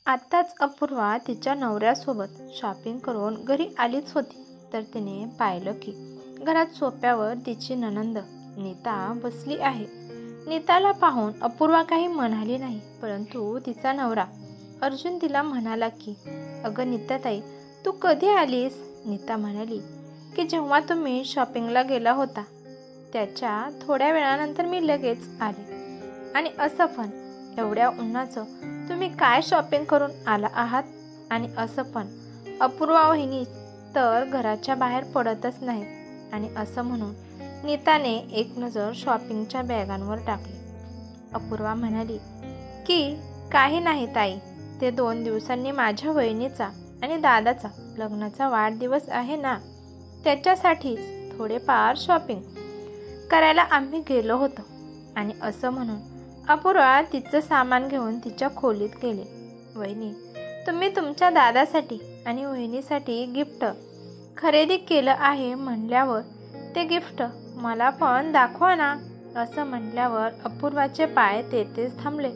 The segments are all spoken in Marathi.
आत्ताच अपूर्वा तिच्या नवऱ्यासोबत शॉपिंग करून घरी आलीच होती, तर तिने पाहिलं की घरात सोफ्यावर तिची नणंद नीता बसली आहे. नीताला पाहून अपूर्वा काही म्हणाली नाही, परंतु तिचा नवरा अर्जुन तिला म्हणाला की अगं नीताताई, तू कधी आलीस? नीता म्हणाली की जेव्हा तुम्ही शॉपिंगला गेला होता त्याच्या थोड्या वेळानंतर मी लगेच आले. आणि असं पण एवढ्या उन्हाचं तुम्ही काय शॉपिंग करून आला आहात? आणि असं पण अपूर्वा वहिनी तर घराच्या बाहेर पडतच नाहीत. आणि असं म्हणून नीताने एक नजर शॉपिंगच्या बॅगांवर टाकली. अपूर्वा म्हणाली की काही नाही ताई, ते 2 दिवसांनी माझ्या वहिनीचा आणि दादाचा लग्नाचा वाढदिवस आहे ना, त्याच्यासाठीच थोडेफार शॉपिंग करायला आम्ही गेलो होतो. आणि असं म्हणून अपूर्वा तिचं सामान घेऊन तिच्या खोलीत गेली. वहिनी, तुम्ही तुमच्या दादासाठी आणि वहिनीसाठी गिफ्ट खरेदी केलं आहे म्हणल्यावर ते गिफ्ट मला पण दाखवा ना, असं म्हटल्यावर अपूर्वाचे पाय तेथेच थांबले.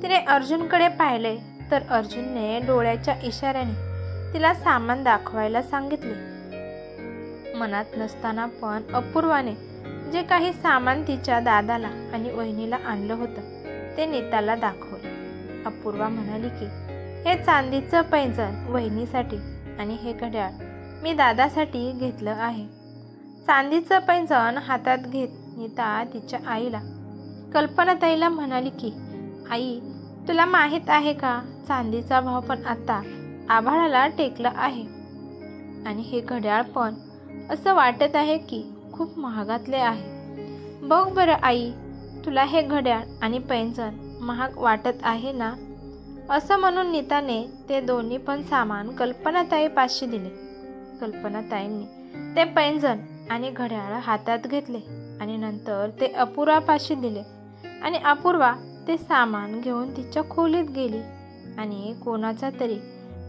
तिने अर्जुनकडे पाहिले तर अर्जुनने डोळ्याच्या इशाऱ्याने तिला सामान दाखवायला सांगितले. मनात नसताना पण अपूर्वाने जे काही सामान तिच्या दादाला आणि वहिनीला आणलं होतं ते नीताला दाखवले. अपूर्वा म्हणाली की हे चांदीचं पैंजण वहिनीसाठी आणि हे घड्याळ मी दादासाठी घेतलं आहे. चांदीचं पैंजण हातात घेत नीता तिच्या आईला कल्पनाताईला म्हणाली की आई, तुला माहीत आहे का, चांदीचा भाव पण आता आभाळाला टेकला आहे. आणि हे घड्याळ पण असं वाटत आहे की खूप महागातले आहे. बघ बरं आई, तुला हे घड्याळ आणि पैंजण महाग वाटत आहे ना? असं म्हणून नीताने ते दोन्ही पण सामान कल्पनाताईपाशी दिले. कल्पनाताईंनी ते पैंजण आणि घड्याळ हातात घेतले आणि नंतर ते अपूर्वापाशी दिले. आणि अपूर्वा ते सामान घेऊन तिच्या खोलीत गेली. आणि कोणाचा तरी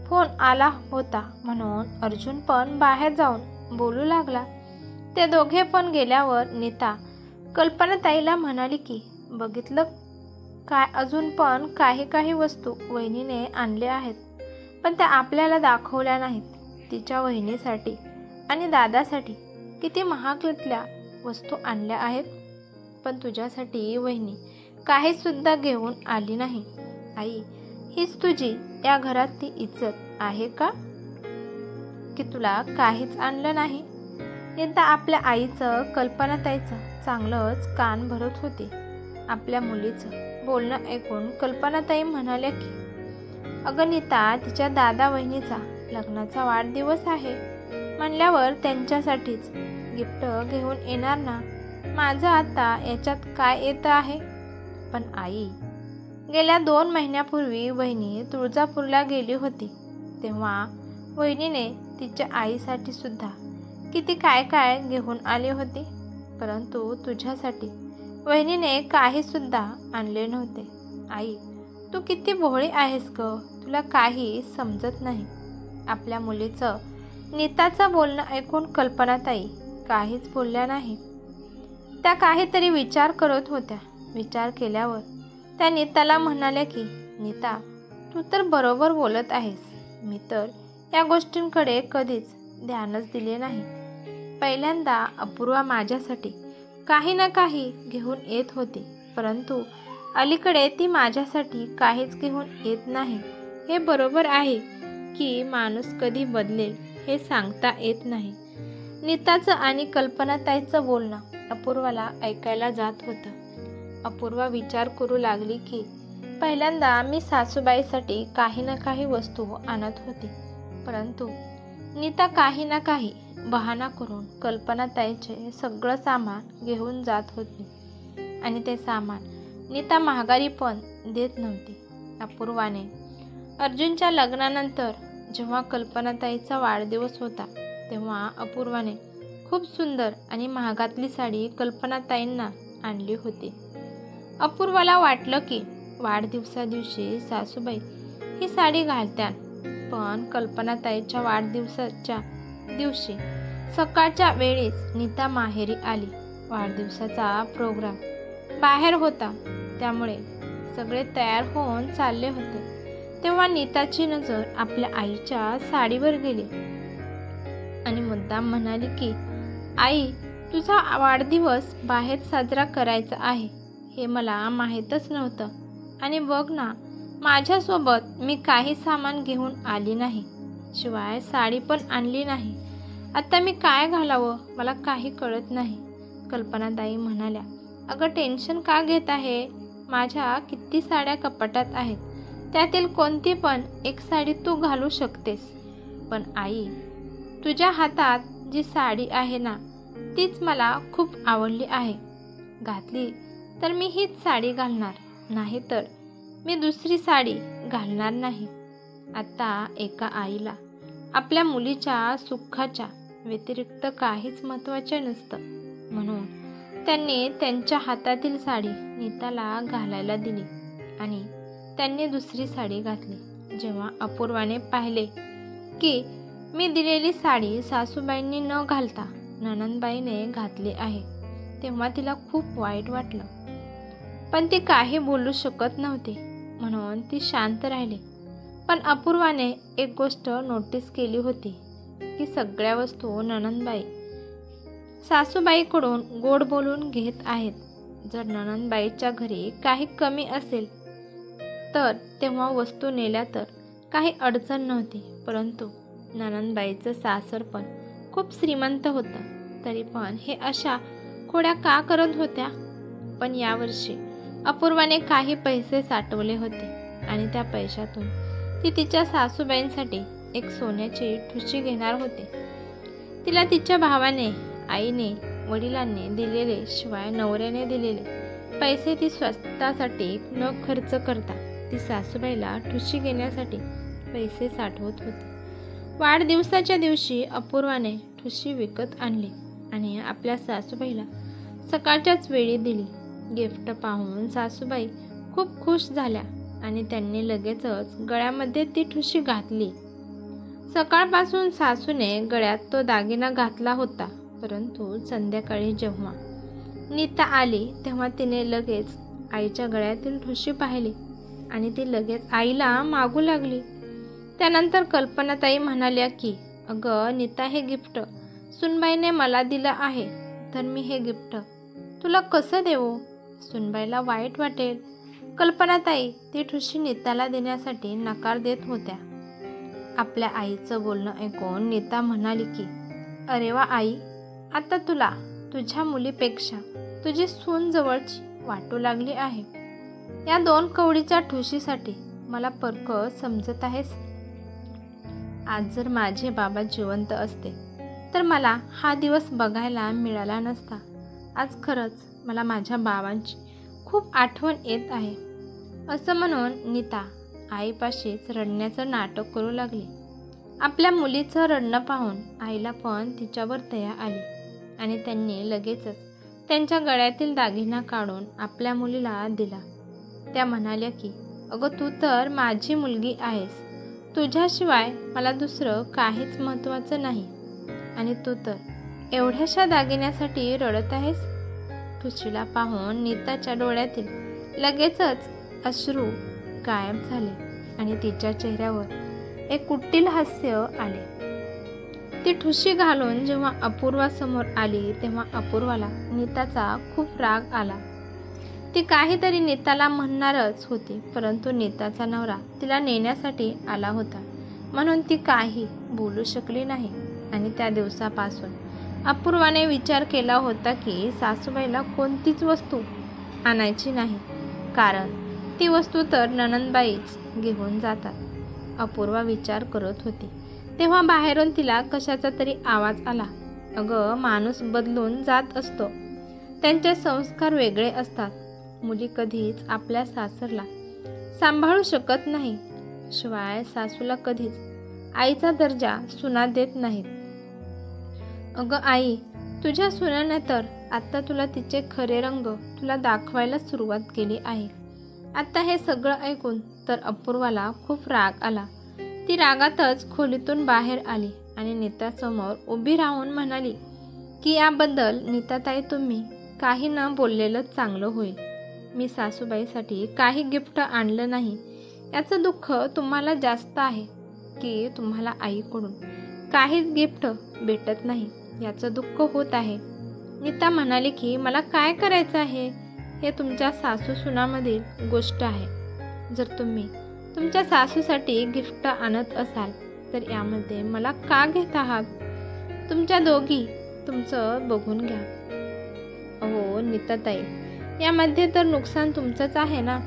फोन आला होता म्हणून अर्जुन पण बाहेर जाऊन बोलू लागला. ते दोघे पण गेल्यावर नीता कल्पनाताईला म्हणाली की बघितलं काय, अजून पण काही वस्तू वहिनीने आणल्या आहेत, पण त्या आपल्याला दाखवल्या नाहीत. तिच्या वहिनीसाठी आणि दादासाठी किती महागल्या वस्तू आणल्या आहेत, पण तुझ्यासाठी वहिनी काहीसुद्धा घेऊन आली नाही. आई, हीच तुझी या घरातली इज्जत आहे का, की तुला काहीच आणलं नाही? नीता आपल्या आईचं कल्पनाताईचं चांगलंच कान भरत होती. आपल्या मुलीचं बोलणं ऐकून कल्पनाताई म्हणाल्या की अगं नीता, तिच्या दादा वहिनीचा लग्नाचा वाढदिवस आहे म्हणल्यावर त्यांच्यासाठीच गिफ्ट घेऊन येणार ना. माझं आता याच्यात काय येतं आहे? पण आई, गेल्या 2 महिन्यापूर्वी वहिनी तुळजापूरला गेली होती, तेव्हा वहिनीने तिच्या आईसाठी सुद्धा किती काय घेऊन आले होते, परंतु तुझ्यासाठी वहिनीने काहीसुद्धा आणले नव्हते. आई, तू किती भोळी आहेस ग, तुला काही समजत नाही. आपल्या मुलीचं नीताचं बोलणं ऐकून कल्पनाताई काहीच बोलल्या नाही. त्या काहीतरी विचार करत होत्या. विचार केल्यावर त्या नीताला म्हणाल्या की नीता, तू तर बरोबर बोलत आहेस. मी तर या गोष्टींकडे कधीच ध्यानच दिले नाही. पहिल्यांदा अपूर्वा माझ्यासाठी काही ना काही घेऊन येत होती, परंतु अलीकडे ती माझ्यासाठी काहीच घेऊन येत नाही. हे बरोबर आहे की माणूस कधी बदलेल हे सांगता येत नाही. नीताचं आणि कल्पनाताईचं बोलणं अपूर्वाला ऐकायला जात होतं. अपूर्वा विचार करू लागली की पहिल्यांदा मी सासूबाईसाठी काही ना काही वस्तू आणत होती, परंतु नीता काही ना काही बहाणा करून कल्पनाताईचे सगळं सामान घेऊन जात होती. आणि ते सामान नीता महागारी पण देत नव्हती. अपूर्वाने अर्जुनच्या लग्नानंतर जेव्हा कल्पनाताईचा वाढदिवस होता तेव्हा अपूर्वाने खूप सुंदर आणि महागातली साडी कल्पनाताईंना आणली होती. अपूर्वाला वाटलं की वाढदिवसा दिवशी सासूबाई ही साडी घालत्यान, पण कल्पनाताईच्या वाढदिवसाच्या दिवशी सकाळच्या वेळीच नीता माहेरी आली. वाढदिवसाचा प्रोग्राम बाहेर होता, त्यामुळे सगळे तयार होऊन चालले होते. तेव्हा नीताची नजर आपल्या आईच्या साडीवर गेली आणि मुद्दाम म्हणाली की आई, तुझा वाढदिवस बाहेर साजरा करायचा आहे हे मला माहीतच नव्हतं. आणि बघ ना, माझ्यासोबत मी काही सामान घेऊन आली नाही, शिवाय साडी पण आणली नाही. आता मी काय घालावं मला काही कळत नाही. कल्पनाताई म्हणाल्या, अगं टेन्शन का घेत आहे? माझ्या किती साड्या कपाटात आहेत, त्यातील कोणती पण एक साडी तू घालू शकतेस. पण आई, तुझ्या हातात जी साडी आहे ना, तीच मला खूप आवडली आहे. घातली तर मी हीच साडी घालणार, नाही तर मी दुसरी साडी घालणार नाही. आता एका आईला आपल्या मुलीच्या सुखाच्या व्यतिरिक्त काहीच महत्त्वाचे नसतं, म्हणून त्यांनी त्यांच्या हातातील साडी नीताला घालायला दिली आणि त्यांनी दुसरी साडी घातली. जेव्हा अपूर्वाने पाहिले की मी दिलेली साडी सासूबाईंनी न घालता नणंदबाईने घातली आहे, तेव्हा तिला खूप वाईट वाटलं. पण ती काही बोलू शकत नव्हती, म्हणून ती शांत राहिली. पण अपूर्वाने एक गोष्ट नोटीस केली होती की सगळ्या वस्तू नणंदबाई सासूबाईकडून गोड बोलून घेत आहेत. जर नणंदबाईच्या घरी काही कमी असेल तर तेव्हा वस्तू नेल्या तर काही अडचण नव्हती. परंतु नणंदबाईचं सासर पण खूप श्रीमंत होतं, तरी पण हे अशा खोड्या का करत होत्या? पण यावर्षी अपूर्वाने काही पैसे साठवले होते आणि त्या पैशातून ती तिच्या सासूबाईंसाठी एक सोन्याची ठुशी घेणार होते. तिला तिच्या भावाने, आईने, वडिलांनी दिलेले, शिवाय नवऱ्याने दिलेले पैसे ती स्वतःसाठी न खर्च करता ती सासूबाईला ठुशी घेण्यासाठी पैसे साठवत होती. वाढदिवसाच्या दिवशी अपूर्वाने ठुशी विकत आणली आणि आपल्या सासूबाईला सकाळच्याच वेळी दिली. गिफ्ट पाहून सासूबाई खूप खुश झाल्या आणि त्यांनी लगेचच गळ्यामध्ये ती ठुशी घातली. सकाळपासून सासूने गळ्यात तो दागिना घातला होता, परंतु संध्याकाळी जेव्हा नीता आली तेव्हा तिने लगेच आईच्या गळ्यातील ठुशी पाहिली आणि ती लगेच आईला मागू लागली. त्यानंतर कल्पनाताई म्हणाल्या की अगं नीता, हे गिफ्ट सुनबाईने मला दिलं आहे, तर मी हे गिफ्ट तुला कसं देऊ? सुनबाईला वाईट वाटेल. कल्पनाताई ती ठुशी नीताला देण्यासाठी नकार देत होत्या. आपल्या आईचं बोलणं ऐकून नीता म्हणाली की अरे वा आई, आता तुला तुझ्या मुलीपेक्षा तुझी सून जवळची वाटू लागली आहे. या 2 कवडीच्या ठुशीसाठी मला परक समजत आहेस. आज जर माझे बाबा जिवंत असते तर मला हा दिवस बघायला मिळाला नसता. आज खरंच मला माझ्या बाबांची खूप आठवण येत आहे. असं म्हणून नीता आईपाशीच रडण्याचं नाटक करू लागली. आपल्या मुलीचं रडणं पाहून आईला पण तिच्यावर दया आली आणि त्यांनी लगेचच त्यांच्या गळ्यातील दागिना काढून आपल्या मुलीला दिला. त्या म्हणाल्या की अगं तू तर माझी मुलगी आहेस, तुझ्याशिवाय मला दुसरं काहीच महत्त्वाचं नाही आणि तू तर एवढ्याशा दागिन्यासाठी रडत आहेस. ठुशीला पाहून नीताच्या डोळ्यातील लगेचच अश्रू गायब झाले आणि तिच्या चेहऱ्यावर एक कुटील हास्य आले. ती ठुशी घालून जेव्हा अपूर्वा समोर आली तेव्हा अपूर्वाला नीताचा खूप राग आला. ती काहीतरी नीताला म्हणणारच होती, परंतु नीताचा नवरा तिला नेण्यासाठी आला होता, म्हणून ती काही बोलू शकली नाही. आणि त्या दिवसापासून अपूर्वाने विचार केला होता की सासूबाईला कोणतीच वस्तू आणायची नाही, कारण ती वस्तू तर नणंदबाईच घेऊन जातात. अपूर्वा विचार करत होती तेव्हा बाहेरून तिला कशाचा तरी आवाज आला. अगं, माणूस बदलून जात असतो, त्यांचे संस्कार वेगळे असतात. मुली कधीच आपल्या सासरला सांभाळू शकत नाही, शिवाय सासूला कधीच आईचा दर्जा सुना देत नाहीत. अगं आई, तुझ्या सुनेने तर आता तुला तिचे खरे रंग तुला दाखवायला सुरुवात केली आहे. आता हे सगळं ऐकून तर अपूर्वाला खूप राग आला. ती रागातच खोलीतून बाहेर आली आणि नीतासमोर उभी राहून म्हणाली की याबद्दल नीताताई तुम्ही काही न बोललेलं चांगलं होईल. मी सासूबाईसाठी काही गिफ्ट आणलं नाही याचं दुःख तुम्हाला जास्त आहे की तुम्हाला आईकडून काहीच गिफ्ट भेटत नाही याचं दुःख होत आहे? नीता म्हणाली की मला काय करायचं आहे हे तुमच्या सासू सुनामधील गोष्ट आहे. जर तुम्ही तुमच्या सासूसाठी गिफ्ट आणत असाल तर यामध्ये मला का घेत आहात? तुमच्या दोघी तुमचं बघून घ्या. हो नीताताई, यामध्ये तर नुकसान तुमचंच आहे ना,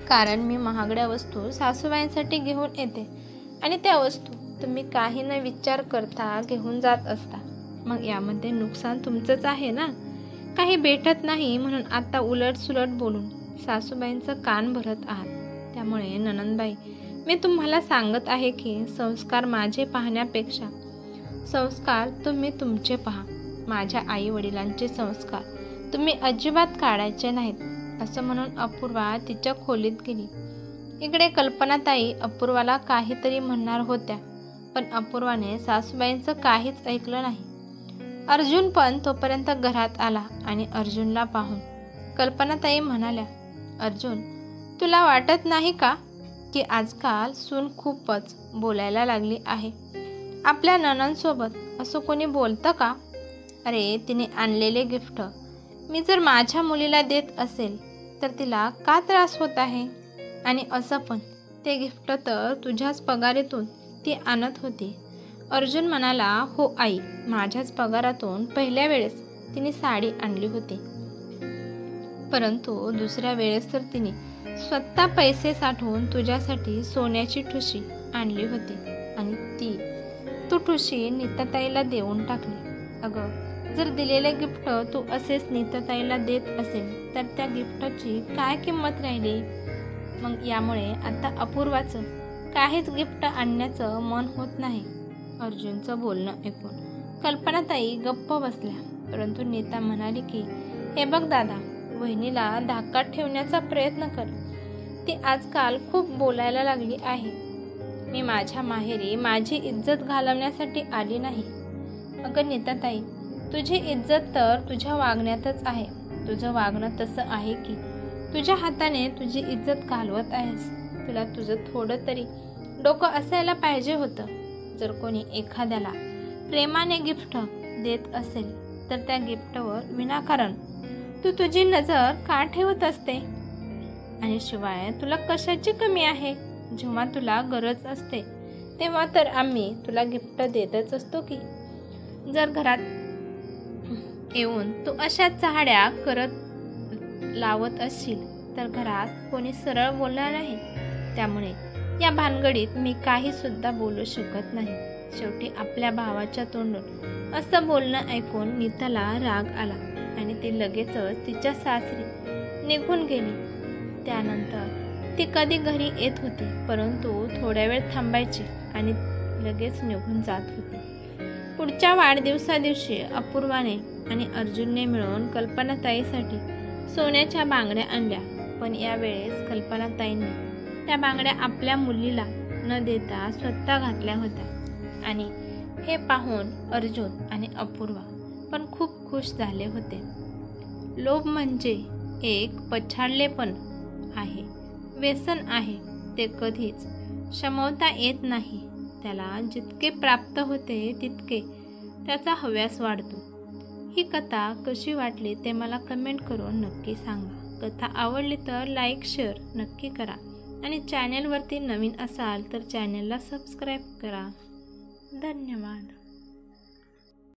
कारण मी महागड्या वस्तू सासूबाईंसाठी घेऊन येते आणि त्या वस्तू तुम्ही काही न विचार करता घेऊन जात असता. मग यामध्ये नुकसान तुमचंच आहे ना. काही भेटत नाही म्हणून आता उलटसुलट बोलून सासूबाईंचं कान भरत आहात. त्यामुळे नणंदबाई, मी तुम्हाला सांगत आहे की संस्कार माझे पाहण्यापेक्षा संस्कार तुम्ही तुमचे पहा. माझ्या आई वडिलांचे संस्कार तुम्ही अजिबात काढायचे नाहीत असं म्हणून अपूर्वा तिच्या खोलीत गेली. इकडे कल्पनाताई अपूर्वाला काहीतरी म्हणणार होत्या, पण अपूर्वाने सासूबाईंचं काहीच ऐकलं नाही. अर्जुन पण तोपर्यंत घरात आला आणि अर्जुनला पाहून कल्पनाताई म्हणाल्या, अर्जुन, तुला वाटत नाही का की आजकाल सून खूपच बोलायला लागली आहे? आपल्या नणंदसोबत असं कोणी बोलतं का? अरे, तिने आणलेले गिफ्ट मी जर माझ्या मुलीला देत असेल तर तिला का त्रास होत आहे? आणि असं पण ते गिफ्ट तर तुझ्याच पगारातून ती आणत होती. अर्जुन म्हणाला, हो आई, माझ्याच पगारातून पहिल्या वेळेस तिने साडी आणली होती, परंतु दुसऱ्या वेळेस तर तिने स्वतः पैसे साठवून तुझ्यासाठी सोन्याची ठुशी आणली होती आणि तू ठुशी नीताताईला देऊन टाकली. अगं, जर दिलेले गिफ्ट तू असेच नीताताईला देत असेल तर त्या गिफ्टची काय किंमत राहिली? मग यामुळे आता अपूर्वाचं काहीच गिफ्ट आणण्याचं मन होत नाही. अर्जुनचं बोलणं ऐकून कल्पनाताई गप्प बसल्या, परंतु नीता म्हणाली की हे बघ दादा, वहिनीला धाकात ठेवण्याचा प्रयत्न कर. ती आजकाल खूप बोलायला लागली आहे. मी माझ्या माहेरी माझी इज्जत घालवण्यासाठी आली नाही. अगं नीताताई, तुझी इज्जत तर तुझ्या वागण्यातच आहे. तुझं वागणं तसं आहे की तुझ्या हाताने तुझी इज्जत घालवत आहेस. तुला तुझं थोडं तरी डोकं असायला पाहिजे होतं. जर कोणी एखाद्याला प्रेमाने गिफ्ट देत असेल तर त्या गिफ्टवर विनाकारण तू तुझी नजर का ठेवत असते? आणि शिवाय तुला कशाची कमी आहे? जेव्हा तुला गरज असते तेव्हा तर आम्ही तुला गिफ्ट देतच असतो की. जर घरात येऊन तू अशा चहाड्या करत लावत असशील तर घरात कोणी सरळ बोलणार नाही. त्यामुळे या भानगडीत मी काही सुद्धा बोलू शकत नाही. शेवटी आपल्या भावाच्या तोंडून असं बोलणं ऐकून नीताला राग आला आणि ती लगेचच तिच्या सासरी निघून गेली. त्यानंतर ती कधी घरी येत होती, परंतु थोड्या वेळ थांबायची आणि लगेच निघून जात होती. पुढच्या वाढदिवसादिवशी अपूर्वाने आणि अर्जुनने मिळून कल्पनाताईसाठी सोन्याच्या बांगड्या आणल्या, पण यावेळेस कल्पनाताईंनी त्या बांगड्या आपल्या मुलीला न देता स्वतः घातल्या होत्या. आणि हे पाहून अर्जुन आणि अपूर्वा पण खूप खुश झाले होते. लोभ म्हणजे एक पछाडलेपण आहे, व्यसन आहे. ते कधीच शमवता येत नाही. त्याला जितके प्राप्त होते तितके त्याचा हव्यास वाढतो. ही कथा कशी वाटली ते मला कमेंट करून नक्की सांगा. कथा आवडली तर लाईक शेअर नक्की करा आणि चॅनेलवरती नवीन असाल तर चॅनेलला सबस्क्राईब करा. धन्यवाद.